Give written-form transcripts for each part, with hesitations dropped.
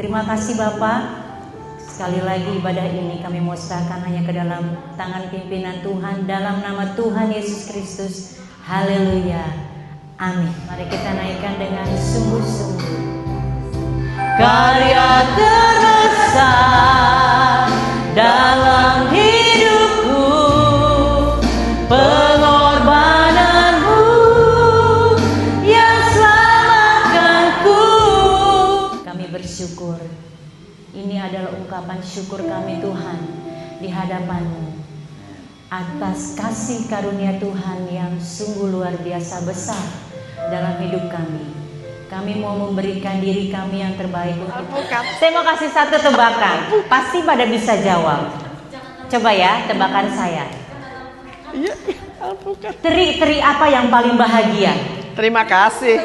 Terima kasih Bapak. Sekali lagi ibadah ini kami mau serahkan hanya ke dalam tangan pimpinan Tuhan, dalam nama Tuhan Yesus Kristus. Haleluya. Amin. Mari kita naikkan dengan sungguh-sungguh. Karya terbesar dalam hidupku, pengorbananmu yang selamatkanku. Kami bersyukur. Ini adalah ungkapan syukur kami Tuhan di hadapan-Mu atas kasih karunia Tuhan yang sungguh luar biasa besar dalam hidup kami. Kami mau memberikan diri kami yang terbaik untuk Saya mau kasih satu tebakan. Pasti pada bisa jawab. Coba ya, tebakan saya. Iya, alpukat. Teri apa yang paling bahagia? Terima kasih.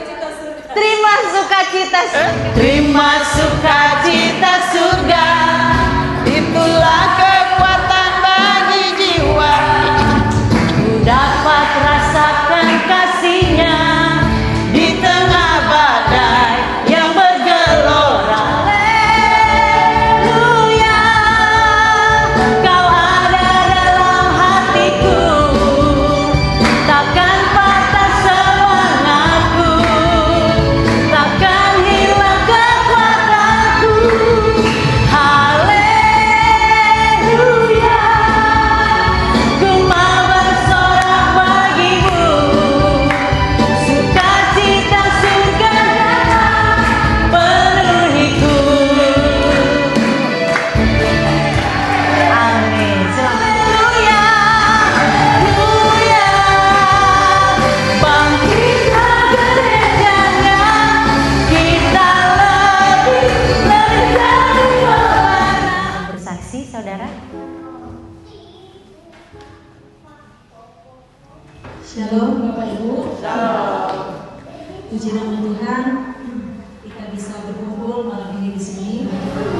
Terima sukacita surga. Terima sukacita surga. Itulah kekuatan bagi jiwa. Ku dapat rasakan kasih-Nya di tengah badai yang bergelora. Haleluya, Kau ada dalam hatiku, takkan patah semangatku, takkan hilang kekuatanku. Haleluya, ku mau bersorak bagimu, sukacita surga datang penuhiku. Amin. Haleluya, haleluya, bangkitlah gerejanya, kita lebih dari pemenang. Bersaksi saudara. Shalom Bapak Ibu. Shalom. Puji nama Tuhan, kita bisa berkumpul malam ini di sini.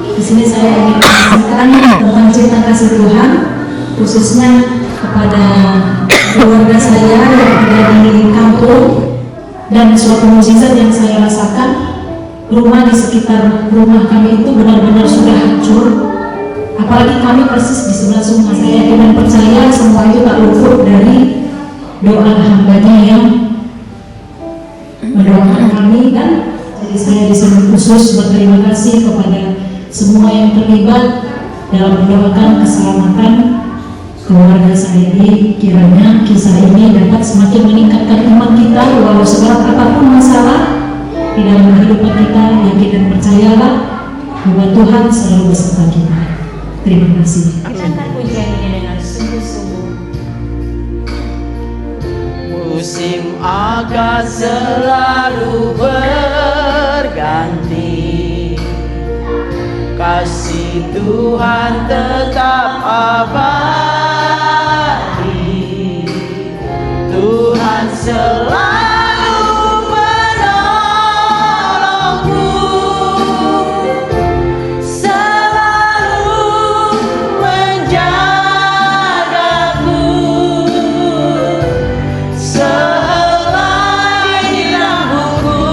Di sini saya ingin menyampaikan tentang cinta kasih Tuhan, khususnya kepada keluarga saya yang ada di kampung, dan suatu mukjizat yang saya rasakan. Rumah di sekitar rumah kami itu benar-benar sudah hancur. Apalagi kami persis di sebelah sungai. Saya yakin dan percaya semua itu tak luput dari doa hambanya yang mendoakan kami, dan jadi saya di sini khusus berterima kasih kepada semua yang terlibat dalam mendoakan keselamatan keluarga saya ini. Kiranya kisah ini dapat semakin meningkatkan iman kita, walau seberat apapun masalah di dalam kehidupan kita. Yakin dan percayalah bahwa Tuhan selalu beserta kita. Terima kasih. Kita pujian ini dengan sungguh-sungguh. Musim akan selalu berganti, kasih Tuhan tetap abadi. Tuhan selalu menolongku, Selalu menjagaku, selagi rambutku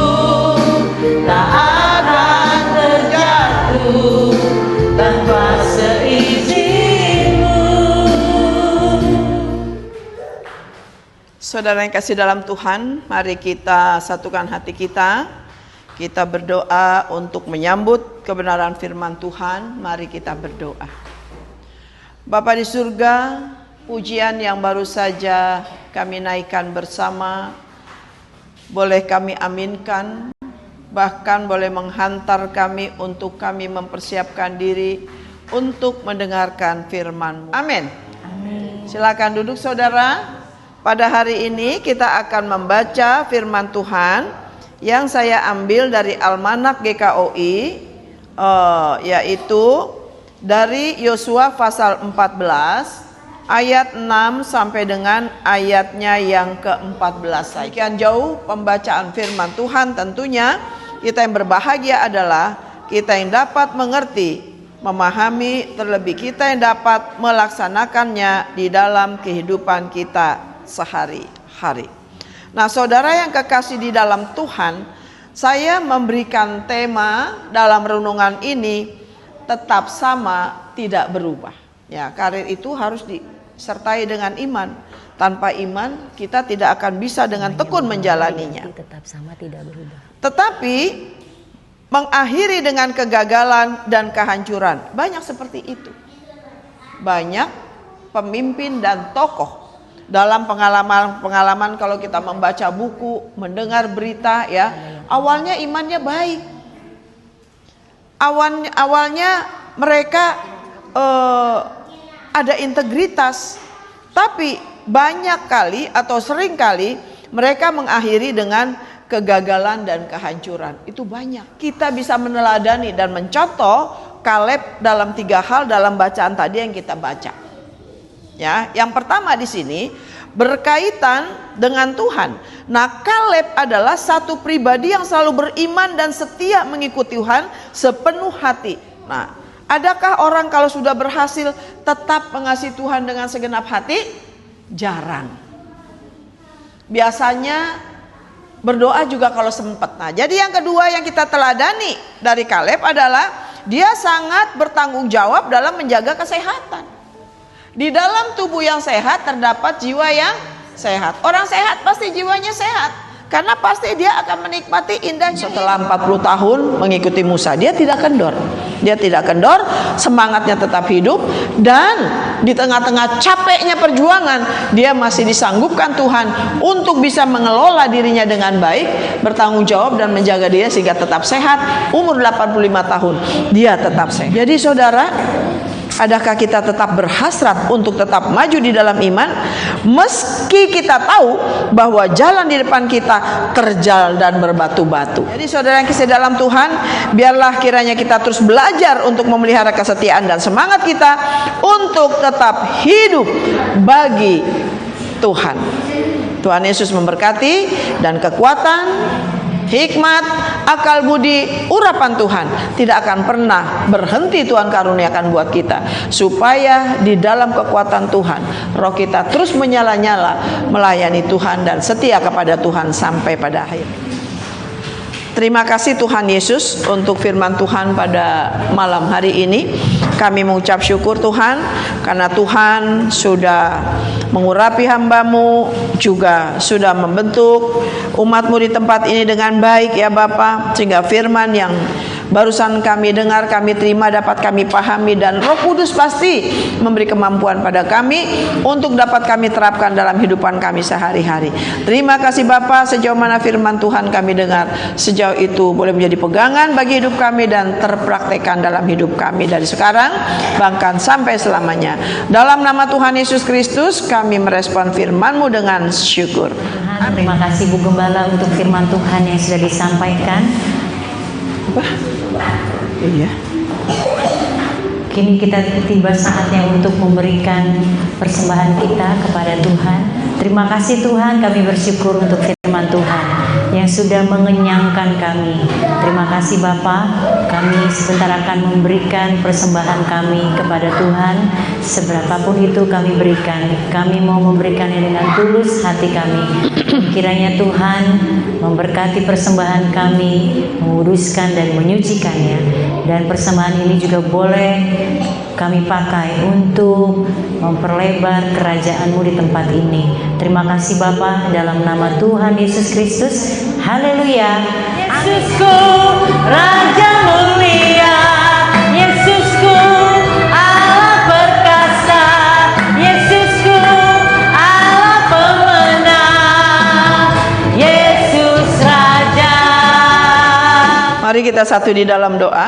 tak akan terjatuh tanpa seizinmu. Saudara yang kasih dalam Tuhan, mari kita satukan hati kita. Kita berdoa untuk menyambut kebenaran firman Tuhan. Mari kita berdoa. Bapa di surga, pujian yang baru saja kami naikkan bersama, boleh kami aminkan, bahkan boleh menghantar kami untuk kami mempersiapkan diri untuk mendengarkan firman-Mu. Amin. Silakan duduk saudara. Pada hari ini kita akan membaca firman Tuhan yang saya ambil dari Almanak GKOI, yaitu dari Yosua pasal 14 ayat 6 sampai dengan ayatnya yang ke-14. Sekian jauh pembacaan firman Tuhan. Tentunya kita yang berbahagia adalah kita yang dapat mengerti, memahami, terlebih kita yang dapat melaksanakannya di dalam kehidupan kita sehari-hari. Nah, saudara yang kekasih di dalam Tuhan, Saya memberikan tema dalam renungan ini, tetap sama, tidak berubah. Ya, karir itu harus disertai dengan iman. Tanpa iman kita tidak akan bisa dengan tekun menjalaninya. Tetap sama, tidak berubah. Tetapi mengakhiri dengan kegagalan dan kehancuran. Banyak seperti itu. Banyak pemimpin dan tokoh dalam pengalaman kalau kita membaca buku, mendengar berita, ya, awalnya imannya baik. Awalnya mereka ada integritas, tapi banyak kali atau sering kali mereka mengakhiri dengan kegagalan dan kehancuran. Itu banyak. Kita bisa meneladani dan mencontoh Kaleb dalam 3 hal dalam bacaan tadi yang kita baca. Ya, yang pertama di sini berkaitan dengan Tuhan. Nah, Kaleb adalah satu pribadi yang selalu beriman dan setia mengikuti Tuhan sepenuh hati. Nah, adakah orang kalau sudah berhasil tetap mengasihi Tuhan dengan segenap hati? Jarang. Biasanya berdoa juga kalau sempat. Nah, jadi yang kedua yang kita teladani dari Kaleb adalah dia sangat bertanggung jawab dalam menjaga kesehatan. Di dalam tubuh yang sehat terdapat jiwa yang sehat. Orang sehat pasti jiwanya sehat, karena pasti dia akan menikmati indahnya. Setelah 40 tahun mengikuti Musa, dia tidak kendor. Dia tidak kendor, semangatnya tetap hidup, dan di tengah-tengah capeknya perjuangan, dia masih disanggupkan Tuhan untuk bisa mengelola dirinya dengan baik, bertanggung jawab dan menjaga dia sehingga tetap sehat. Umur 85 tahun, dia tetap sehat. Jadi saudara, adakah kita tetap berhasrat untuk tetap maju di dalam iman meski kita tahu bahwa jalan di depan kita terjal dan berbatu-batu? Jadi saudara yang kasih dalam Tuhan, biarlah kiranya kita terus belajar untuk memelihara kesetiaan dan semangat kita untuk tetap hidup bagi Tuhan. Tuhan Yesus memberkati, dan kekuatan, hikmat, akal budi, urapan Tuhan tidak akan pernah berhenti Tuhan karuniakan buat kita, supaya di dalam kekuatan Tuhan roh kita terus menyala-nyala melayani Tuhan dan setia kepada Tuhan sampai pada akhir. Terima kasih Tuhan Yesus untuk firman Tuhan pada malam hari ini. Kami mengucap syukur Tuhan, karena Tuhan sudah mengurapi hamba-Mu, juga sudah membentuk umat-Mu di tempat ini dengan baik ya Bapa, sehingga firman yang barusan kami dengar, kami terima, dapat kami pahami, dan Roh Kudus pasti memberi kemampuan pada kami untuk dapat kami terapkan dalam kehidupan kami sehari-hari. Terima kasih Bapa, sejauh mana firman Tuhan kami dengar, sejauh itu boleh menjadi pegangan bagi hidup kami dan terpraktekkan dalam hidup kami dari sekarang bahkan sampai selamanya. Dalam nama Tuhan Yesus Kristus kami merespon firman-Mu dengan syukur. Tuhan, terima kasih Bu Gembala untuk firman Tuhan yang sudah disampaikan. Iya. Kini kita tiba saatnya untuk memberikan persembahan kita kepada Tuhan. Terima kasih Tuhan, kami bersyukur untuk firman Tuhan yang sudah mengenyangkan kami. Terima kasih Bapa, kami sebentar akan memberikan persembahan kami kepada Tuhan. Seberapapun itu kami berikan, kami mau memberikannya dengan tulus hati kami. Kiranya Tuhan memberkati persembahan kami, menguduskan dan menyucikannya. Dan persembahan ini juga boleh kami pakai untuk memperlebar kerajaan-Mu di tempat ini. Terima kasih Bapa, dalam nama Tuhan Yesus Kristus. Haleluya. Yesusku, Raja mulia, Yesusku, Allah perkasa, Yesusku, Allah pemenang, Yesus Raja. Mari kita satu di dalam doa.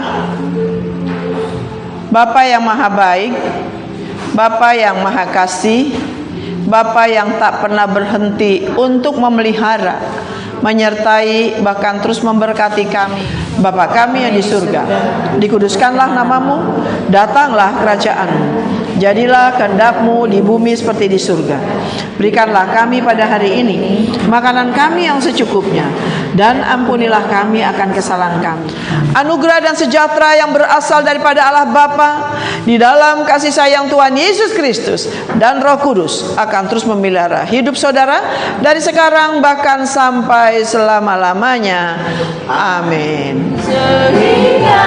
Bapa yang maha baik, Bapa yang maha kasih, Bapa yang tak pernah berhenti untuk memelihara, menyertai, bahkan terus memberkati kami. Bapa kami yang di surga, dikuduskanlah namamu, datanglah kerajaanmu, jadilah kehendak-Mu di bumi seperti di surga. Berikanlah kami pada hari ini makanan kami yang secukupnya, dan ampunilah kami akan kesalahan kami. Anugerah dan sejahtera yang berasal daripada Allah Bapa, di dalam kasih sayang Tuhan Yesus Kristus dan Roh Kudus akan terus memelihara hidup saudara dari sekarang bahkan sampai selama-lamanya. Amin. Sehingga